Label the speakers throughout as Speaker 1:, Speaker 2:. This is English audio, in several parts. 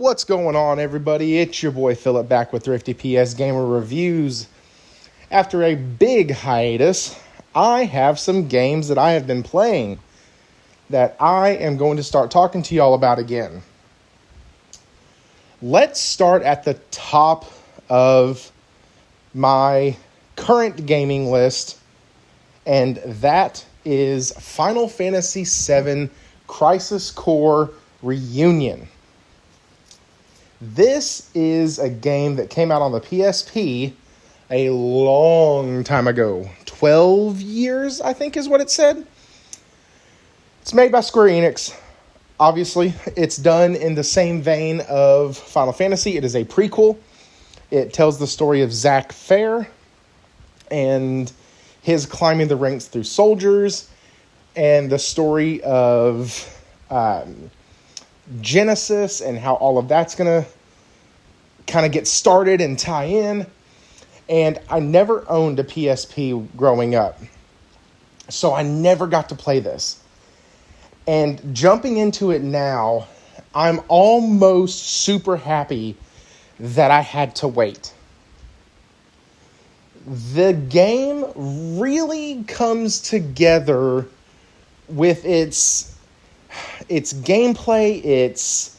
Speaker 1: What's going on, everybody? It's your boy Philip back with Thrifty PS Gamer Reviews. After a big hiatus, I have some games that I have been playing that I am going to start talking to y'all about again. Let's start at the top of my current gaming list, and that is Final Fantasy VII Crisis Core Reunion. This is a game that came out on the PSP a long time ago. 12 years, I think is what it said. It's made by Square Enix. Obviously, it's done in the same vein of Final Fantasy. It is a prequel. It tells the story of Zack Fair and his climbing the ranks through soldiers, and the story of Genesis and how all of that's going to kind of get started and tie in. And I never owned a PSP growing up, so I never got to play this. And jumping into it now, I'm almost super happy that I had to wait. The game really comes together with its gameplay, its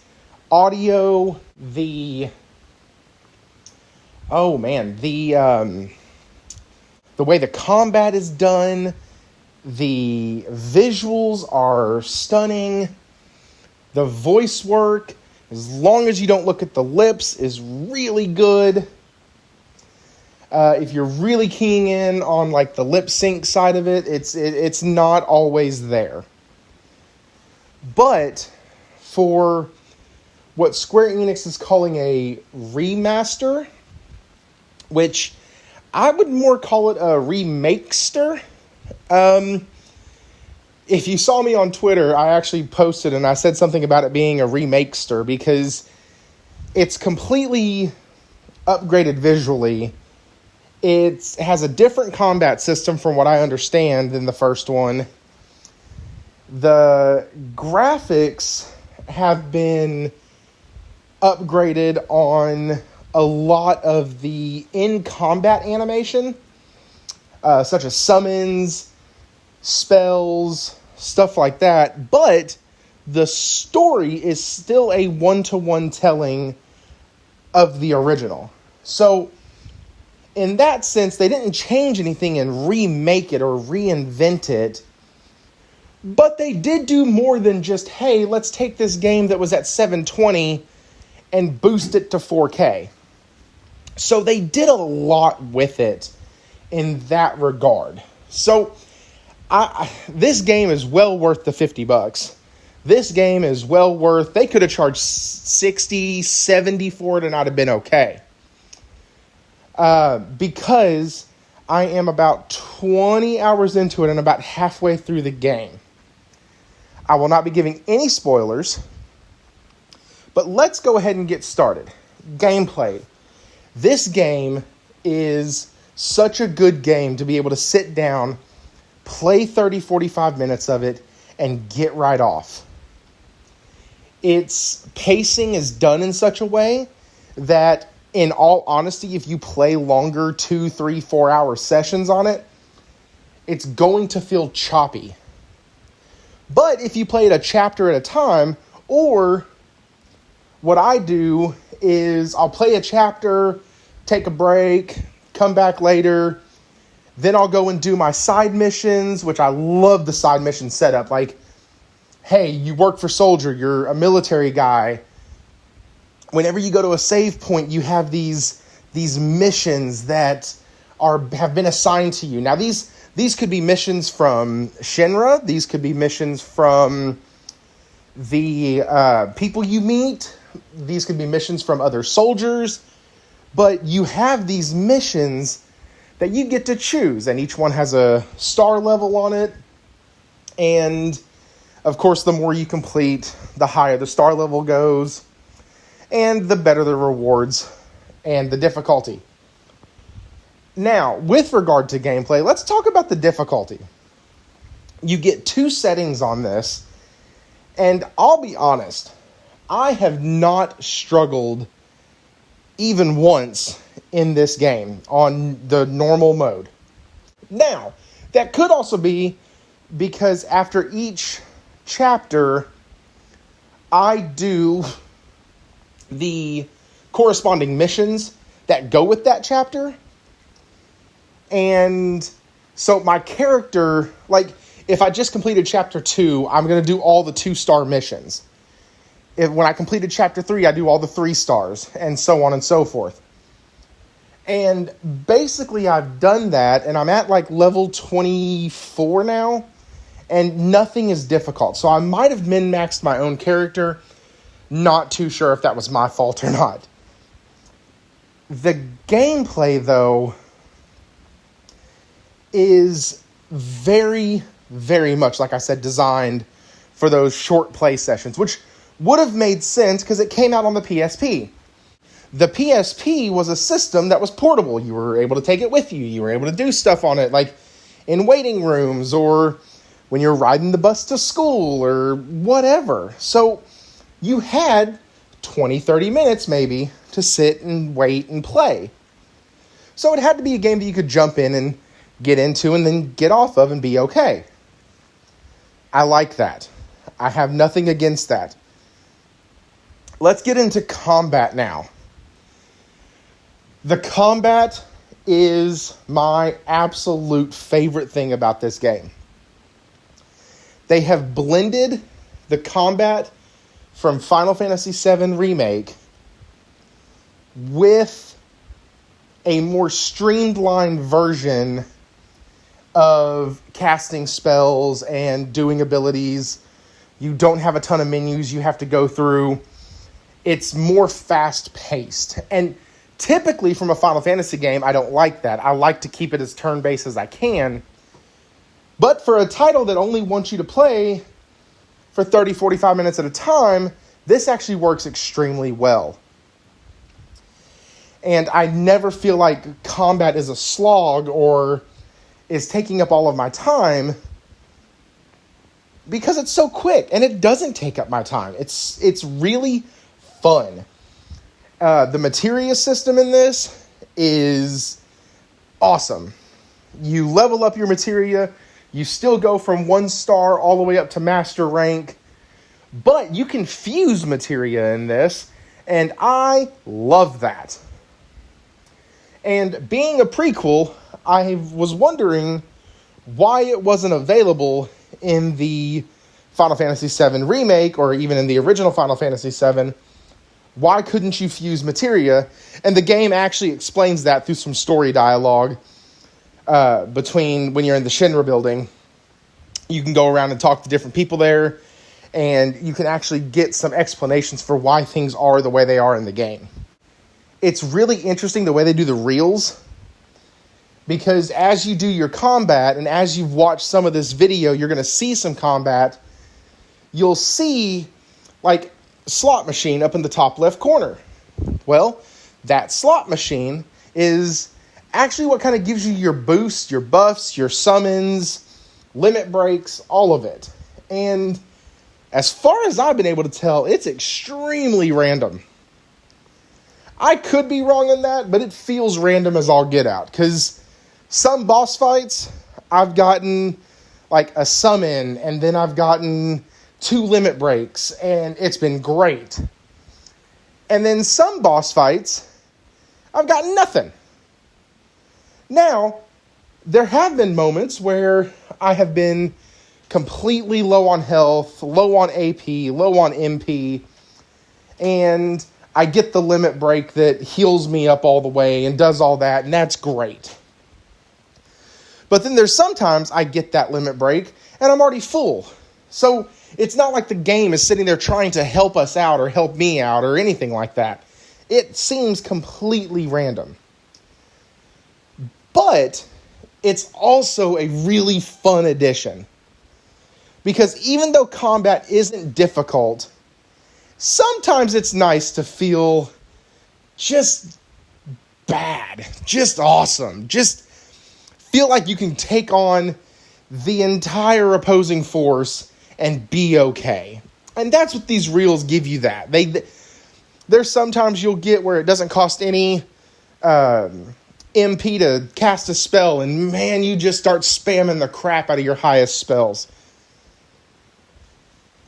Speaker 1: audio, the way the combat is done, the visuals are stunning, the voice work, as long as you don't look at the lips, is really good. If you're really keying in on like the lip sync side of it, it's not always there. But for what Square Enix is calling a remaster, which I would more call it a remakester. If you saw me on Twitter, I actually posted and I said something about it being a remakester because it's completely upgraded visually. It has a different combat system from what I understand than the first one. The graphics have been upgraded on a lot of the in-combat animation, such as summons, spells, stuff like that. But the story is still a one-to-one telling of the original. So in that sense, they didn't change anything and remake it or reinvent it. But they did do more than just, hey, let's take this game that was at 720 and boost it to 4K. So they did a lot with it in that regard. So this game is well worth the $50. This game is well worth, they could have charged $60, $70 for it and I'd have been okay. Because I am about 20 hours into it and about halfway through the game. I will not be giving any spoilers, but let's go ahead and get started. Gameplay. This game is such a good game to be able to sit down, play 30, 45 minutes of it, and get right off. Its pacing is done in such a way that, in all honesty, if you play longer 2, 3, 4 hour sessions on it, it's going to feel choppy. But if you play it a chapter at a time, or what I do is I'll play a chapter, take a break, come back later, then I'll go and do my side missions, which I love the side mission setup. Like, hey, you work for Soldier, you're a military guy. Whenever you go to a save point, you have these missions that have been assigned to you. Now, these could be missions from Shinra. These could be missions from the people you meet. These could be missions from other soldiers. But you have these missions that you get to choose. And each one has a star level on it. And, of course, the more you complete, the higher the star level goes. And the better the rewards and the difficulty. Now, with regard to gameplay, let's talk about the difficulty. You get 2 settings on this, and I'll be honest, I have not struggled even once in this game on the normal mode. Now, that could also be because after each chapter, I do the corresponding missions that go with that chapter. And so my character, like, if I just completed chapter 2, I'm going to do all the 2-star missions. When I completed chapter 3, I do all the 3 stars, and so on and so forth. And basically I've done that, and I'm at like level 24 now, and nothing is difficult. So I might have min-maxed my own character. Not too sure if that was my fault or not. The gameplay, though, is very, very much, like I said, designed for those short play sessions, which would have made sense because it came out on the PSP. The PSP was a system that was portable. You were able to take it with you. You were able to do stuff on it, like in waiting rooms or when you're riding the bus to school or whatever. So you had 20, 30 minutes maybe to sit and wait and play. So it had to be a game that you could jump in and get into and then get off of and be okay. I like that. I have nothing against that. Let's get into combat now. The combat is my absolute favorite thing about this game. They have blended the combat from Final Fantasy VII Remake with a more streamlined version of casting spells and doing abilities. You don't have a ton of menus you have to go through. It's more fast-paced. And typically from a Final Fantasy game, I don't like that. I like to keep it as turn-based as I can. But for a title that only wants you to play for 30, 45 minutes at a time, this actually works extremely well. And I never feel like combat is a slog or is taking up all of my time because it's so quick and it doesn't take up my time. It's really fun. The materia system in this is awesome. You level up your materia, you still go from 1 star all the way up to master rank, but you can fuse materia in this, and I love that. And being a prequel, I was wondering why it wasn't available in the Final Fantasy VII Remake, or even in the original Final Fantasy VII. Why couldn't you fuse materia? And the game actually explains that through some story dialogue between when you're in the Shinra building. You can go around and talk to different people there, and you can actually get some explanations for why things are the way they are in the game. It's really interesting the way they do the reels, because as you do your combat, and as you've watched some of this video, you're going to see some combat. You'll see, like, slot machine up in the top left corner. Well, that slot machine is actually what kind of gives you your boosts, your buffs, your summons, limit breaks, all of it. And as far as I've been able to tell, it's extremely random. I could be wrong on that, but it feels random as all get out. Because some boss fights, I've gotten like a summon, and then I've gotten 2 limit breaks, and it's been great. And then some boss fights, I've got nothing. Now, there have been moments where I have been completely low on health, low on AP, low on MP, and I get the limit break that heals me up all the way and does all that, and that's great. But then there's sometimes I get that limit break, and I'm already full. So it's not like the game is sitting there trying to help us out or help me out or anything like that. It seems completely random. But it's also a really fun addition. Because even though combat isn't difficult, sometimes it's nice to feel just bad, just awesome, just feel like you can take on the entire opposing force and be okay. And that's what these reels give you that. There's sometimes you'll get where it doesn't cost any MP to cast a spell, and man, you just start spamming the crap out of your highest spells.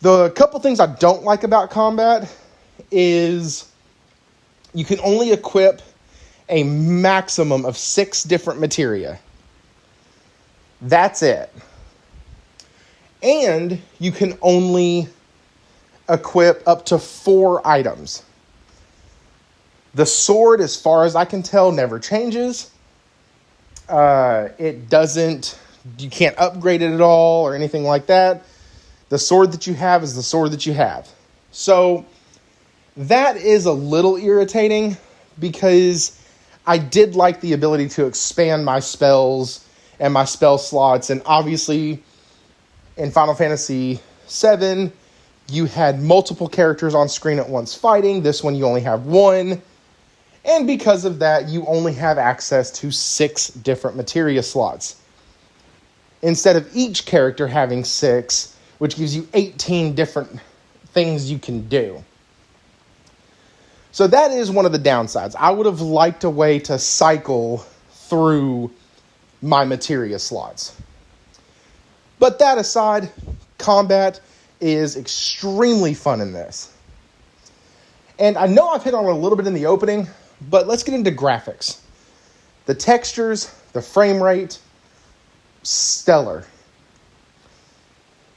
Speaker 1: The couple things I don't like about combat is you can only equip a maximum of 6 different materia. That's it. And you can only equip up to 4 items. The sword, as far as I can tell, never changes. You can't upgrade it at all or anything like that. The sword that you have is the sword that you have. So that is a little irritating because I did like the ability to expand my spells and my spell slots. And obviously in Final Fantasy VII, you had multiple characters on screen at once fighting. This one you only have one. And because of that, you only have access to 6 different materia slots, instead of each character having 6, which gives you 18 different things you can do. So that is one of the downsides. I would have liked a way to cycle through my materia slots. But that aside, combat is extremely fun in this. And I know I've hit on it a little bit in the opening, but let's get into graphics. The textures, the frame rate, stellar.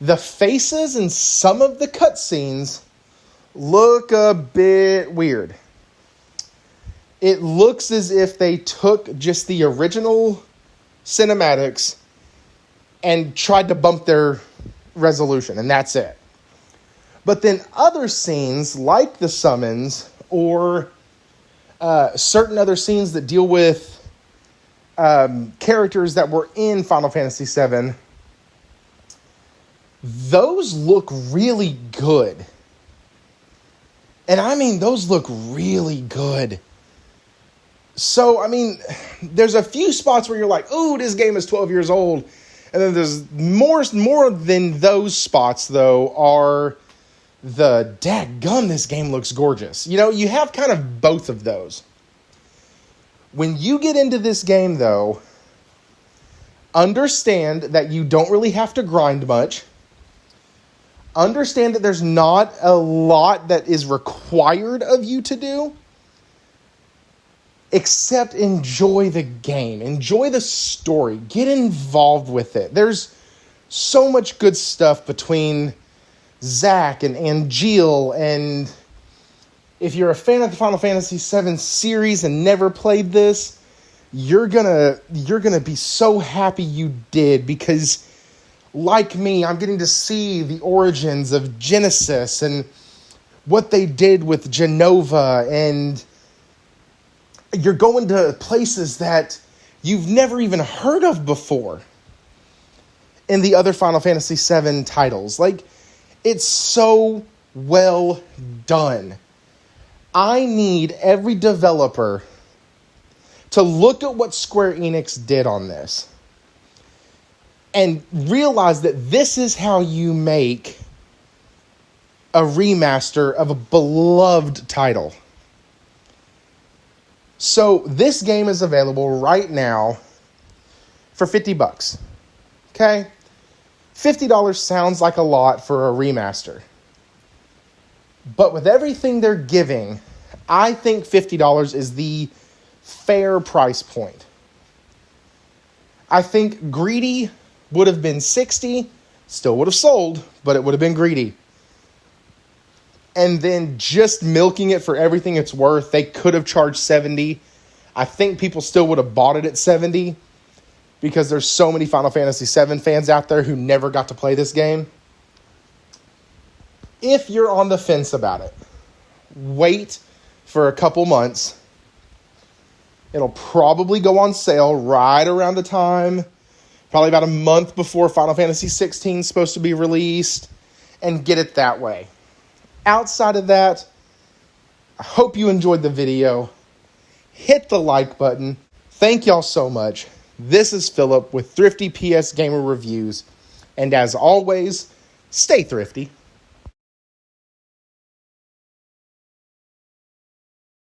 Speaker 1: The faces in some of the cutscenes look a bit weird. It looks as if they took just the original cinematics and tried to bump their resolution, and that's it. But then other scenes, like the summons, or certain other scenes that deal with characters that were in Final Fantasy VII, those look really good. And I mean, those look really good. So, I mean, there's a few spots where you're like, ooh, this game is 12 years old. And then there's more than those spots, though, are the dadgum, this game looks gorgeous. You know, you have kind of both of those. When you get into this game, though, understand that you don't really have to grind much. Understand that there's not a lot that is required of you to do, except enjoy the game. Enjoy the story. Get involved with it. There's so much good stuff between Zack and Angeal, and if you're a fan of the Final Fantasy VII series and never played this, you're gonna be so happy you did, because like me, I'm getting to see the origins of Genesis and what they did with Genova, and you're going to places that you've never even heard of before in the other Final Fantasy VII titles. Like, it's so well done. I need every developer to look at what Square Enix did on this and realize that this is how you make a remaster of a beloved title. So this game is available right now for $50. Okay? $50 sounds like a lot for a remaster. But with everything they're giving, I think $50 is the fair price point. I think greedy would have been $60, still would have sold, but it would have been greedy. And then just milking it for everything it's worth, they could have charged $70. I think people still would have bought it at $70 because there's so many Final Fantasy VII fans out there who never got to play this game. If you're on the fence about it, wait for a couple months. It'll probably go on sale right around the time, probably about a month before Final Fantasy XVI is supposed to be released, and get it that way. Outside of that, I hope you enjoyed the video. Hit the like button. Thank y'all so much. This is Philip with Thrifty PS Gamer Reviews. And as always, stay thrifty.